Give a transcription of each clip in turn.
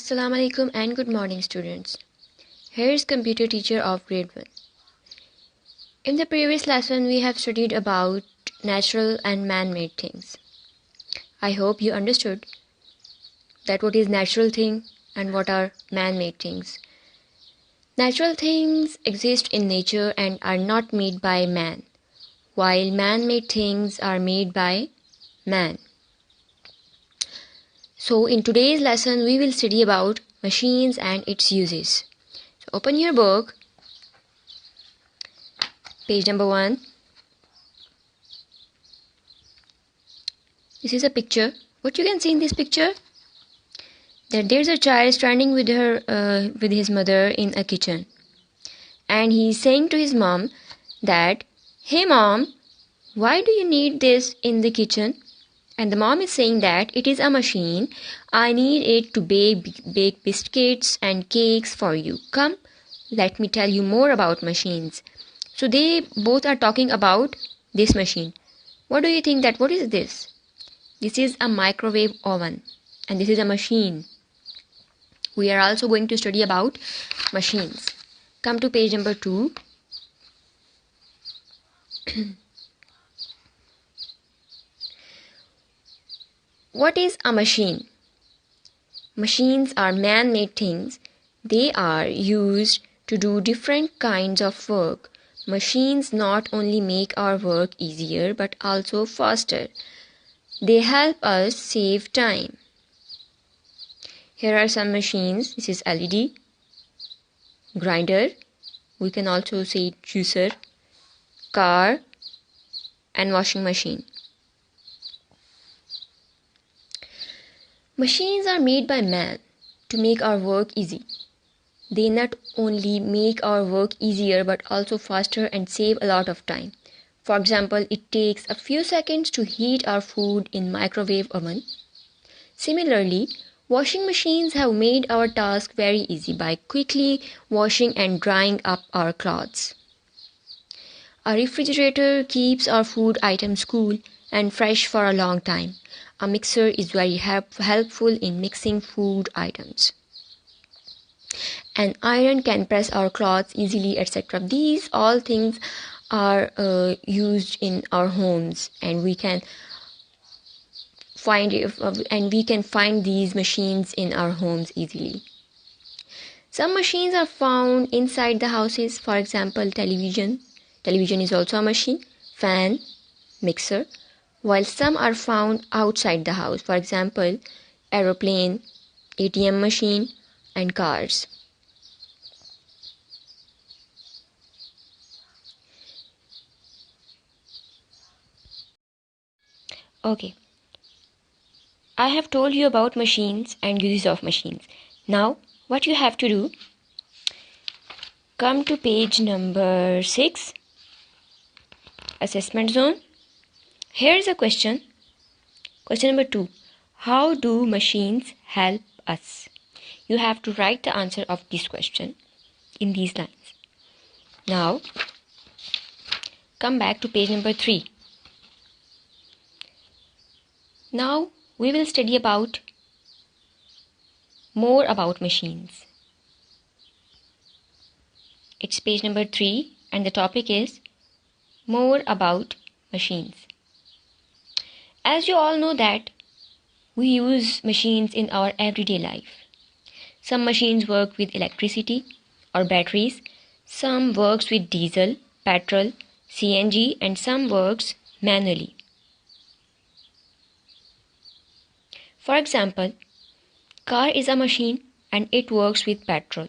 Assalamu alaikum and good morning, students. Here is computer teacher of grade 1. In the previous lesson, we have studied about natural and man-made things. I hope you understood that what is natural thing and what are man-made things. Natural things exist in nature and are not made by man, while man-made things are made by man. So in today's lesson, we will study about machines and its uses. So open your book, page number 1. This is a picture. What you can see in this picture? That there's a child standing with his mother in a kitchen. And he's saying to his mom that, "Hey mom, why do you need this in the kitchen?" And the mom is saying that it is a machine. I need it to bake biscuits and cakes for you. Come, let me tell you more about machines. So they both are talking about this machine. What do you think that what is this? This is a microwave oven and this is a machine. We are also going to study about machines. Come to page number 2. What is a machine? Machines are man-made things. They are used to do different kinds of work. Machines not only make our work easier but also faster. They help us save time. Here are some machines. This is LED, grinder, we can also say juicer, car, and washing machine. Machines are made by man to make our work easy. They not only make our work easier but also faster and save a lot of time. For example, it takes a few seconds to heat our food in microwave oven. Similarly, washing machines have made our task very easy by quickly washing and drying up our clothes. A refrigerator keeps our food items cool and fresh for a long time. A mixer is very helpful in mixing food items. An iron can press our clothes easily, etc. These all things are used in our homes, and we can find these machines in our homes easily. Some machines are found inside the houses. For example, television. Television is also a machine. Fan, mixer. While some are found outside the house, for example, aeroplane, ATM machine, and cars. Okay, I have told you about machines and uses of machines. Now, what you have to do, come to page number 6, assessment zone. Here is a question. Question number 2. How do machines help us? You have to write the answer of this question in these lines. Now, come back to page number 3. Now, we will study more about machines. It's page number 3 and the topic is more about machines. As you all know that we use machines in our everyday life. Some machines work with electricity or batteries, some works with diesel, petrol, CNG, and some works manually. For example, car is a machine and it works with petrol.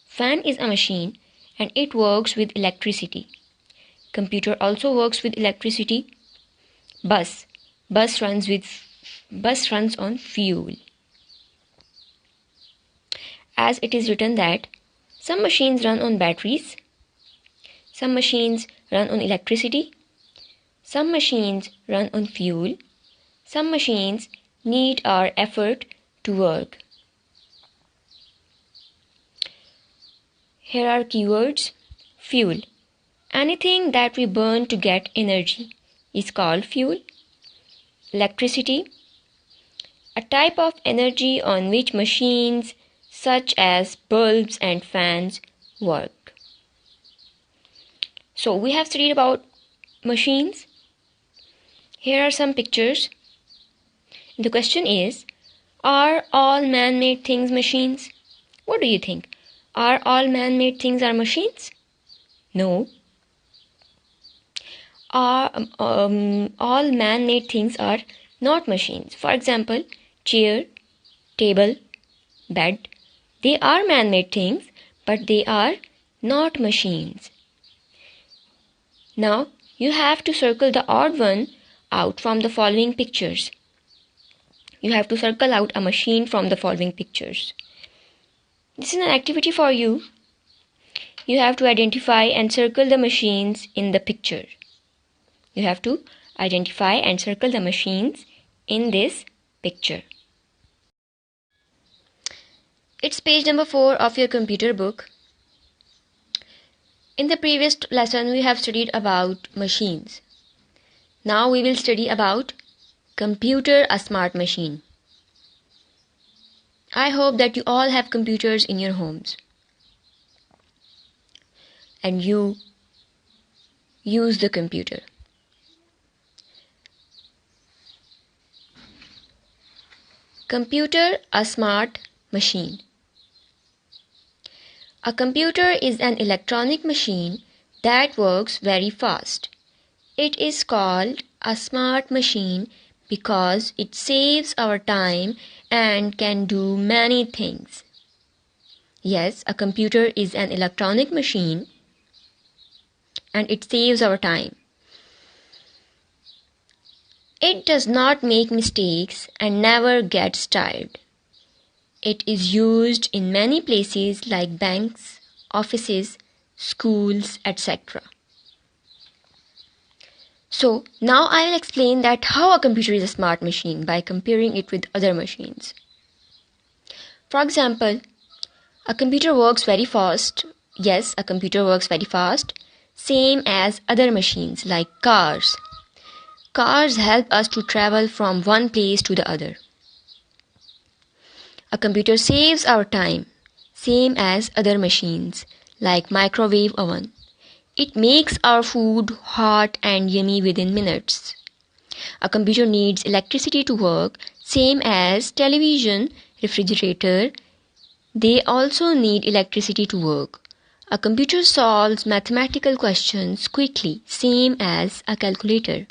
Fan is a machine and it works with electricity. Computer also works with electricity. Bus runs on fuel. As it is written that some machines run on batteries, some machines run on electricity, some machines run on fuel, some machines need our effort to work. Here are keywords. Fuel. Anything that we burn to get energy is called fuel. Electricity. a type of energy on which machines such as bulbs and fans work. So we have studied about machines. Here are some pictures. The question is, are all man-made things machines? What do you think? Are all man-made things are machines? No. All man-made things are not machines. For example, chair, table, bed. They are man-made things, but they are not machines. Now, you have to circle the odd one out from the following pictures. You have to circle out a machine from the following pictures. This is an activity for you. You have to identify and circle the machines in the picture. You have to identify and circle the machines in this picture. It's page number 4 of your computer book. In the previous lesson, we have studied about machines. Now we will study about computer, a smart machine. I hope that you all have computers in your homes. And you use the computer. Computer, a smart machine. A computer is an electronic machine that works very fast. It is called a smart machine because it saves our time and can do many things. Yes, a computer is an electronic machine and it saves our time. It does not make mistakes and never gets tired. It is used in many places like banks, offices, schools, etc. So now I will explain that how a computer is a smart machine by comparing it with other machines. For example, a computer works very fast. Yes, a computer works very fast, same as other machines like cars. Cars help us to travel from one place to the other. A computer saves our time, same as other machines like microwave oven. It makes our food hot and yummy within minutes. A computer needs electricity to work, same as television, refrigerator. They also need electricity to work. A computer solves mathematical questions quickly, same as a calculator.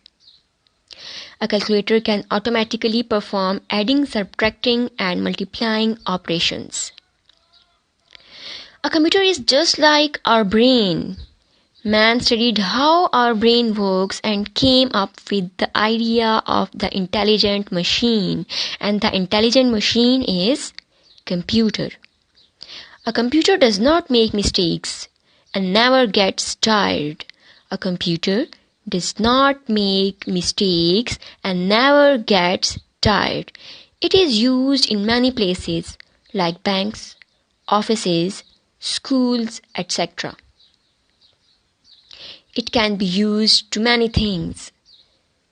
A calculator can automatically perform adding, subtracting, and multiplying operations. A computer is just like our brain. Man studied how our brain works and came up with the idea of the intelligent machine, and the intelligent machine is computer. A computer does not make mistakes and never gets tired. A computer does not make mistakes and never gets tired. It is used in many places like banks, offices, schools, etc. It can be used to many things.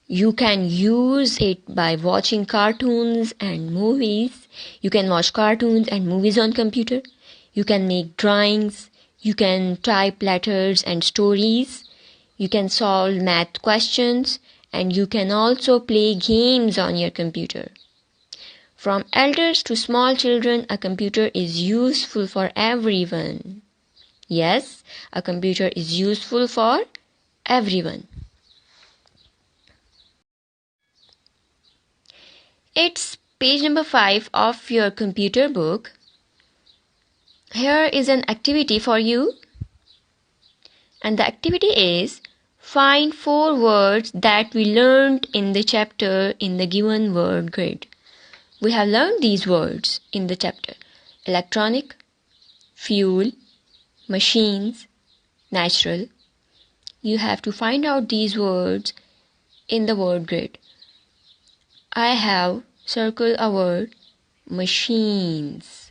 You can use it by watching cartoons and movies. You can watch cartoons and movies on computer. You can make drawings. You can type letters and stories. You can solve math questions, and you can also play games on your computer. From elders to small children, a computer is useful for everyone. Yes, a computer is useful for everyone. It's page number 5 of your computer book. Here is an activity for you. And the activity is find 4 words that we learned in the chapter in the given word grid. We have learned these words in the chapter: electronic, fuel, machines, natural. You have to find out these words in the word grid. I have circled a word, machines.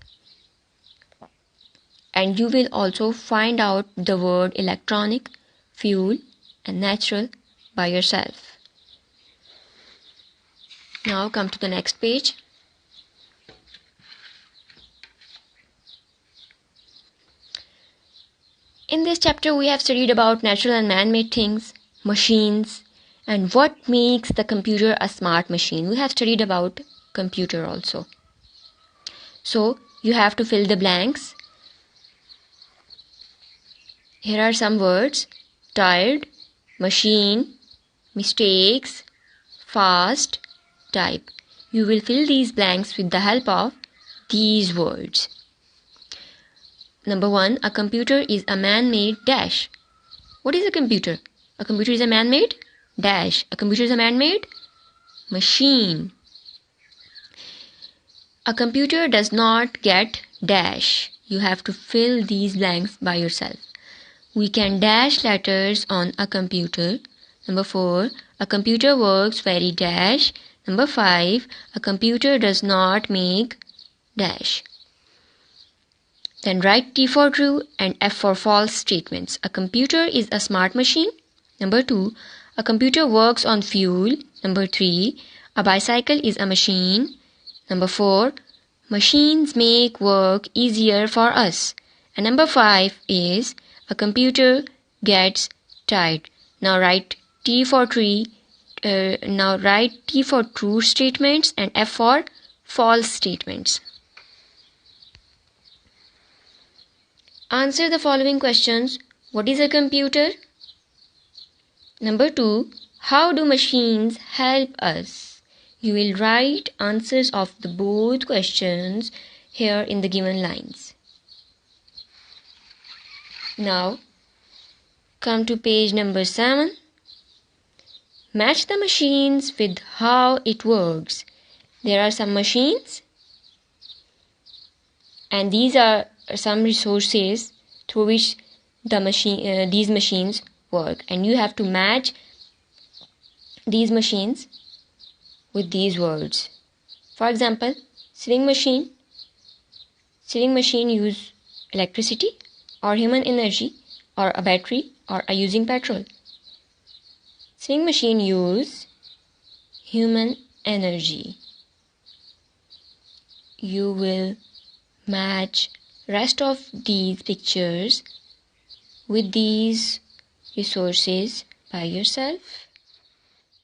And you will also find out the word electronic, fuel, and natural by yourself. Now come to the next page. In this chapter, we have studied about natural and man-made things, machines, and what makes the computer a smart machine. We have studied about computer also. So, you have to fill the blanks. Here are some words: tired, machine, mistakes, fast, type. You will fill these blanks with the help of these words. Number 1, a computer is a man-made dash. What is a computer? A computer is a man-made dash. A computer is a man-made machine. A computer does not get dash. You have to fill these blanks by yourself. We can dash letters on a computer. Number 4, a computer works very dash. Number 5, a computer does not make dash. Then write T for true and F for false statements. A computer is a smart machine. Number 2, a computer works on fuel. Number 3, a bicycle is a machine. Number 4, machines make work easier for us. And number 5 is a computer gets tired. Now write T for true statements and F for false statements. Answer the following questions. What is a computer? Number 2, how do machines help us? You will write answers of the both questions here in the given lines. Now, come to page number 7. Match the machines with how it works. There are some machines, and these are some resources through which these machines work, and you have to match these machines with these words. For example, sewing machine use electricity or human energy or a battery or are using petrol. Sewing machine use human energy. You will match rest of these pictures with these resources by yourself.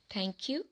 Thank you.